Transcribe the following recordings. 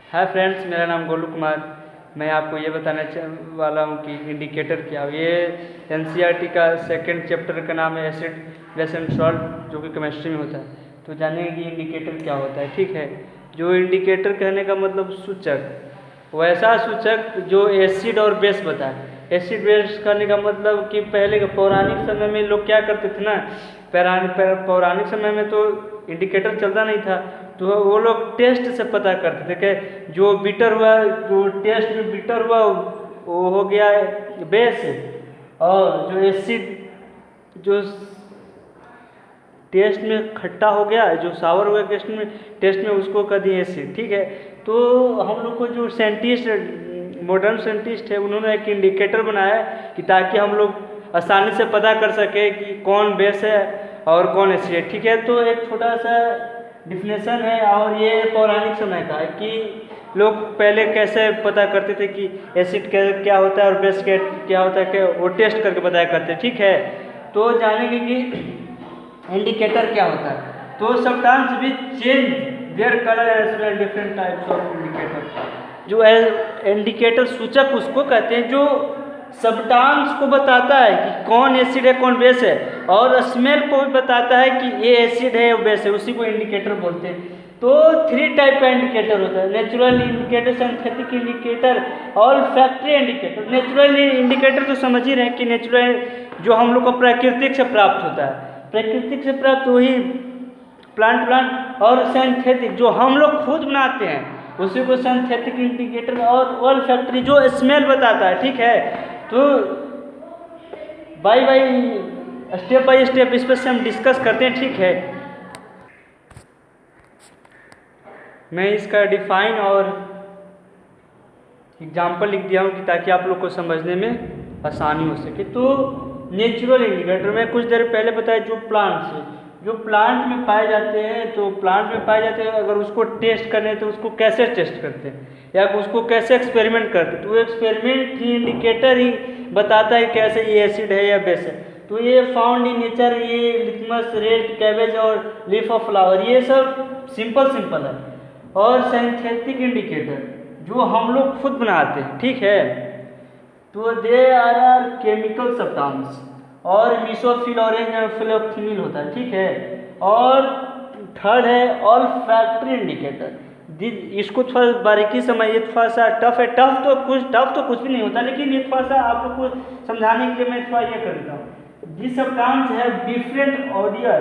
Hi friends, मेरा नाम गोलू कुमार। मैं आपको ये बताने वाला हूँ कि इंडिकेटर क्या है। ये एनसीईआरटी का सेकंड चैप्टर का नाम है एसिड बेस एंड सॉल्ट, जो कि केमिस्ट्री में होता है। तो जानेंगे कि इंडिकेटर क्या होता है। ठीक है, जो इंडिकेटर कहने का मतलब सूचक, वैसा सूचक जो एसिड और बेस बताए। एसिड बेस करने का मतलब कि पहले के पौराणिक समय में लोग क्या करते थे ना, पौराणिक समय में तो इंडिकेटर चलता नहीं था, तो वो लोग टेस्ट से पता करते थे कि जो बीटर हुआ, जो टेस्ट में बीटर हुआ वो हो गया बेस, और जो एसिड, जो टेस्ट में खट्टा हो गया, जो सावर हो गया टेस्ट में उसको कर दिए एसिड। ठीक है, तो हम लोग को जो साइंटिस्ट, मॉडर्न साइंटिस्ट है, उन्होंने एक इंडिकेटर बनाया है कि ताकि हम लोग आसानी से पता कर सके कि कौन बेस है और कौन एसिड है। ठीक है, तो एक छोटा सा डिफिनेशन है, और ये पौराणिक समय का है कि लोग पहले कैसे पता करते थे कि एसिड क्या होता है और बेस क्या होता है, कि वो टेस्ट करके बताया करते। ठीक है, तो जानेंगे कि इंडिकेटर क्या होता है। तो सब्सटेंस भी change their colour as well different types of indicator. जो इंडिकेटर सूचक उसको कहते हैं जो सब्सटेंस को बताता है कि कौन एसिड है कौन बेस है, और स्मेल को भी बताता है कि ये एसिड है या बेस है, उसी को इंडिकेटर बोलते हैं। तो 3 टाइप का इंडिकेटर होता है: नेचुरल इंडिकेटर, सिंथेटिक इंडिकेटर और फैक्ट्री इंडिकेटर। नेचुरल इंडिकेटर तो समझ ही रहे हैं कि नेचुरल जो हम लोग को प्राकृतिक से प्राप्त होता है, प्राकृतिक से प्राप्त वही प्लांट, और सिंथेटिक जो हम लोग खुद बनाते हैं उसी को सिंथेटिक इंडिकेटर, और ऑल फैक्ट्री जो स्मेल बताता है। ठीक है, तो स्टेप बाय स्टेप इस पर से हम डिस्कस करते हैं। ठीक है, मैं इसका डिफाइन और एग्जाम्पल लिख दिया हूँ कि ताकि आप लोग को समझने में आसानी हो सके। तो नेचुरल इंडिकेटर में कुछ देर पहले बताया, जो प्लांट में पाए जाते हैं, तो प्लांट में पाए जाते हैं, अगर उसको टेस्ट करने तो उसको कैसे टेस्ट करते हैं या उसको कैसे एक्सपेरिमेंट करते हैं, तो वो एक्सपेरिमेंट ही इंडिकेटर ही बताता है कैसे ये एसिड है या बेस है। तो ये फाउंड इन नेचर, ये लिटमस, रेड कैबेज और लीफ ऑफ फ्लावर, ये सब सिंपल है। और सिंथेटिक इंडिकेटर जो हम लोग खुद बनाते हैं। ठीक है, तो दे आर केमिकल सब्सटेंस, और मीसोफिल, ऑरेंज और फिलोक्सिनिल होता है। ठीक है, और थर्ड है ऑल फैक्ट्री इंडिकेटर। इसको थोड़ा बारीकी समझिए, थोड़ा सा टफ है। टफ तो कुछ भी नहीं होता, लेकिन ये थोड़ा सा आप लोग को समझाने के लिए मैं थोड़ा ये कर देता हूँ। दिस सब्सटेंस है different odour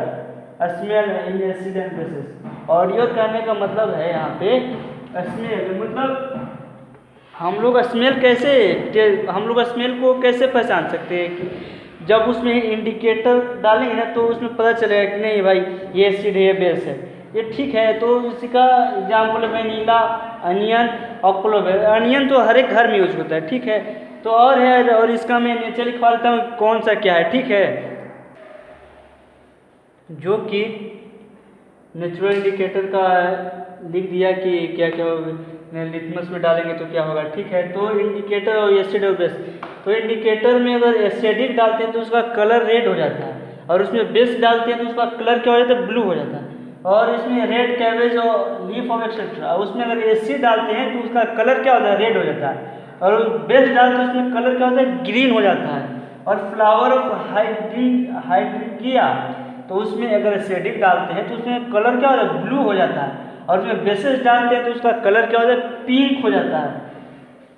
smell in acid and bases. Odour कहने का मतलब है यहाँ पे स्मेल, मतलब हम लोग स्मेल को कैसे पहचान सकते हैं कि जब उसमें इंडिकेटर डालेंगे ना तो उसमें पता चलेगा कि नहीं भाई ये एसिड है, बेस है, ये ठीक है। तो इसका एग्जाम्पल वेनिला, अनियन और क्लोवेर। अनियन तो हर एक घर में यूज होता है। ठीक है, तो और है, और इसका मैं नीचे लिखवा देता हूँ कौन सा क्या है। ठीक है, जो कि नेचुरल इंडिकेटर का लिख दिया कि क्या क्या लिटमस में डालेंगे तो क्या होगा। ठीक है, तो इंडिकेटर और एसिड और बेस। तो इंडिकेटर में अगर एसिडिक डालते हैं तो उसका कलर रेड हो जाता है, और उसमें बेस डालते हैं तो उसका कलर क्या हो जाता है, ब्लू हो जाता है। और इसमें रेड कैबेज और लीफ ऑफ एक्सेट्रा, उसमें अगर एसिड डालते हैं तो उसका कलर क्या होता है, रेड हो जाता है, और बेस डालते हैं उसमें कलर क्या होता है, ग्रीन हो जाता है। और फ्लावर ऑफ हाइड्रिकिया, तो उसमें अगर एसिडिक डालते हैं तो उसमें कलर क्या होता है, ब्लू हो जाता है, और उसमें बेसिस डालते हैं तो उसका कलर क्या होता है, पिंक हो जाता है।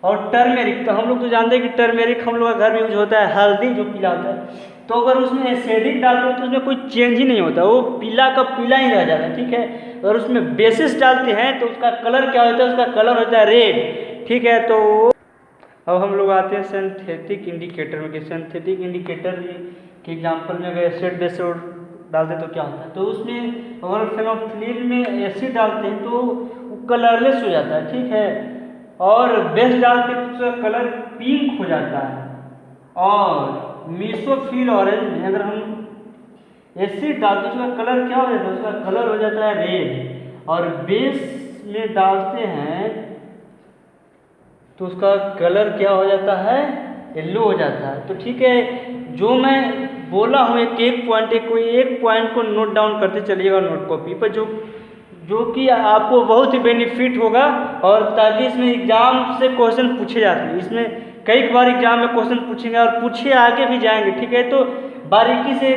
और टर्मेरिक, तो हम लोग तो जानते हैं कि टर्मेरिक हम लोग का घर में यूज होता है, हल्दी जो पीला होता है। तो अगर उसमें एसिडिक डालते हैं तो उसमें कोई चेंज ही नहीं होता, वो पीला का पीला ही रह जाता है। ठीक है, अगर उसमें बेसिस डालते हैं तो उसका कलर क्या होता है, उसका कलर होता है रेड। ठीक है, तो अब हम लोग आते हैं सिंथेटिक इंडिकेटर में। कि सिंथेटिक इंडिकेटर के एग्जाम्पल में अगर एसिड बेस डालते तो क्या होता है, तो उसमें अगर फेनोल्फिनील में एसिड डालते हैं तो वो कलरलेस हो जाता है। ठीक है, और बेस डालते हैं तो उसका कलर पिंक हो जाता है। और मीसोफिल ऑरेंज में अगर हम एसिड डालते हैं तो उसका कलर क्या हो जाता है, उसका कलर हो जाता है रेड। और बेस में डालते हैं तो उसका कलर क्या हो जाता है, येलो हो जाता है। तो ठीक है, जो मैं बोला हूँ एक पॉइंट को नोट डाउन करते चलिएगा नोट कॉपी पर। जो कि आपको बहुत ही बेनिफिट होगा, और ताकि इसमें एग्जाम से क्वेश्चन पूछे जाते हैं। इसमें कई बार एग्जाम में क्वेश्चन पूछेंगे और पूछे आगे भी जाएंगे, ठीक है। तो बारीकी से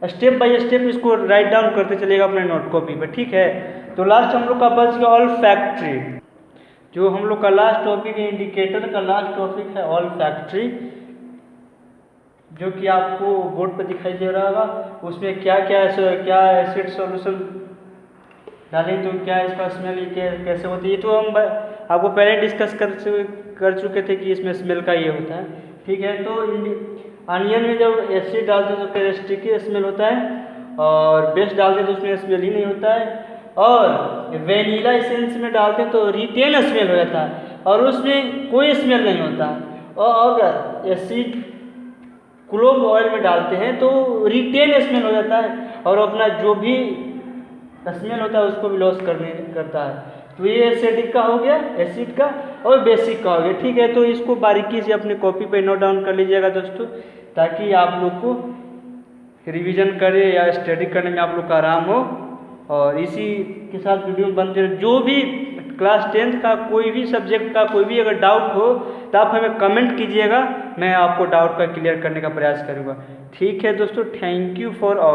स्टेप बाय स्टेप इसको राइट डाउन करते चलेगा अपने नोट कॉपी पर, ठीक है। तो लास्ट हम लोग का बच गया ऑल फैक्ट्री। जो हम लोग का लास्ट टॉपिक है, इंडिकेटर का लास्ट टॉपिक है ऑल फैक्ट्री, जो कि आपको बोर्ड पर दिखाई दे रहा होगा। उसमें क्या एसिड सॉल्यूशन डालें तो क्या इसका स्मेल कैसे होती है, तो हम आपको पहले डिस्कस कर चुके थे कि इसमें स्मेल का ये होता है, ठीक है। तो अनियन में जब एसिड डालते हैं तो स्टिकी स्मेल होता है, और बेस्ट डालते हैं तो उसमें स्मेल ही नहीं होता है, और वेनिला एसेंस में डालते हैं तो रिटेन स्मेल हो जाता है, और उसमें कोई स्मेल नहीं होता। और अगर एसिड क्लोव ऑयल में डालते हैं तो रिटेन स्मेल हो जाता है, और अपना जो भी स्मेल होता है उसको भी लॉस करता है। तो ये एसिडिक का हो गया, एसिड का, और बेसिक का हो गया, ठीक है। तो इसको बारीकी से अपने कॉपी पे नोट डाउन कर लीजिएगा दोस्तों, ताकि आप लोग को रिवीजन करे या स्टडी करने में आप लोग का आराम हो। और इसी के साथ वीडियो बनते रहे। जो भी क्लास 10th का कोई भी सब्जेक्ट का कोई भी अगर डाउट हो तो आप हमें कमेंट कीजिएगा, मैं आपको डाउट का क्लियर करने का प्रयास करूँगा, ठीक है दोस्तों। Thank you for all.